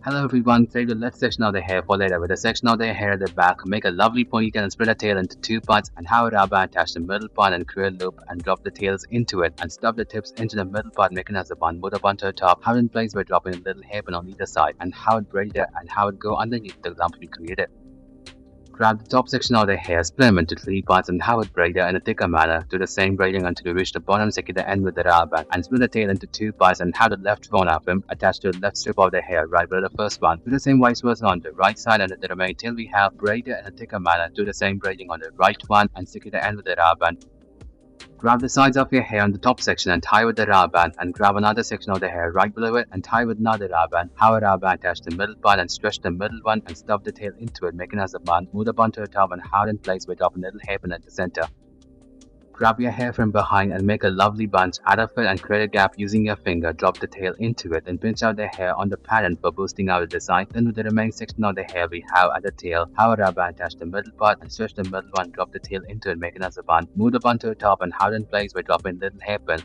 Hello everyone, save the left section of the hair for later. With the section of the hair at the back, make a lovely ponytail and split the tail into two parts and have a rubber attach the middle part and create a loop and drop the tails into it and stuff the tips into the middle part, making as a bun. Put a bun to the top, have it in place by dropping a little hairpin on either side and how it braid it and how it go underneath the lump we created. Grab the top section of the hair, split them into three parts and have it braided in a thicker manner. Do the same braiding until you reach the bottom, secure the end with the rubber band and split the tail into two parts and have the left phone of him attached to the left strip of the hair right below the first one. Do the same vice versa on the right side and the remaining tail we have braided in a thicker manner. Do the same braiding on the right one and secure the end with the rubber band. Grab the sides of your hair on the top section and tie with the rubber band and grab another section of the hair right below it and tie with another rubber band. Have a rubber band attach the middle part and stretch the middle one and stuff the tail into it, making as a bun. Move the bun to the top and hold in place by dropping a little hairpin at the center. Grab your hair from behind and make a lovely bunch. Add a fit and create a gap using your finger. Drop the tail into it and pinch out the hair on the pattern for boosting out the design. Then with the remaining section of the hair we have at the tail, have a rubber band attach the middle part and stretch the middle one. Drop the tail into it, making as a bun. Move the bun to the top and hold in place by dropping a little hairpin.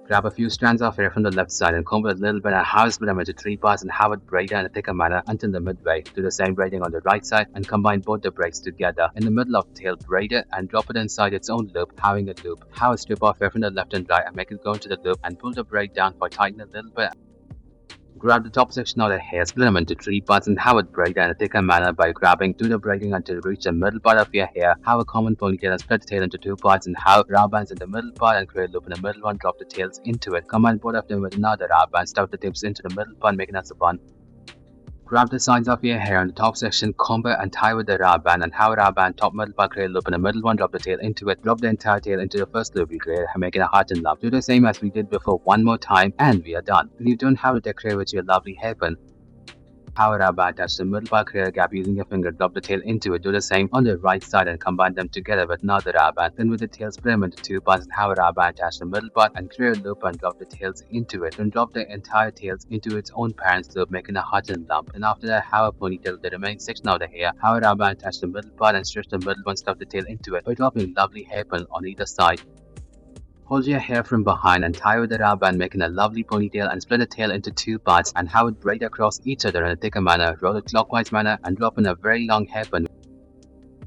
Grab a few strands of hair from the left side and comb it a little bit and have split them into three parts and have it braided in a thicker manner until the midway. Do the same braiding on the right side and combine both the braids together. In the middle of the tail, braid it and drop it inside its own loop, having a loop. Have a strip of hair from the left and right and make it go into the loop and pull the braid down for tightening a little bit. Grab the top section of the hair, split them into three parts and have it braided in a thicker manner by grabbing. Do the braiding until you reach the middle part of your hair. Have a common ponytail and split the tail into two parts and have rubber bands in the middle part and create a loop in the middle one. Drop the tails into it. Combine both of them with another rubber band. Stuff the tips into the middle part, making as a bun. Grab the sides of your hair on the top section, comb it and tie with the rubber band and have a rubber band top middle part, create a loop in the middle one, drop the tail into it, drop the entire tail into the first loop we created, making a heart and lump. Do the same as we did before one more time and we are done. If you don't have to decorate with your lovely hairpin, have a rubber band attach the middle part, create a gap using your finger, drop the tail into it. Do the same on the right side and combine them together with another rubber band. Then with the tail, split them into two parts and have a rubber band attach the middle part and create a loop and drop the tails into it. Then drop the entire tails into its own parent loop, making a heart and lump. And after that, have a ponytail with the remaining section of the hair. Have a rubber band attach the middle part and stretch the middle one, stuff the tail into it by dropping lovely hairpin on either side. Hold your hair from behind and tie with the rubber band, making a lovely ponytail and split the tail into two parts and have it braid across each other in a thicker manner. Roll it clockwise manner and drop in a very long hairpin.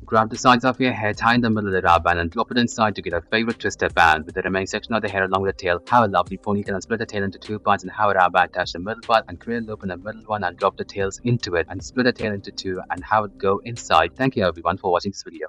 Grab the sides of your hair, tie in the middle of the rubber band and drop it inside to get a favorite twisted band. With the remaining section of the hair along with the tail, have a lovely ponytail and split the tail into two parts and have a rubber band attach the middle part and create a loop in the middle one and drop the tails into it and split the tail into two and have it go inside. Thank you everyone for watching this video.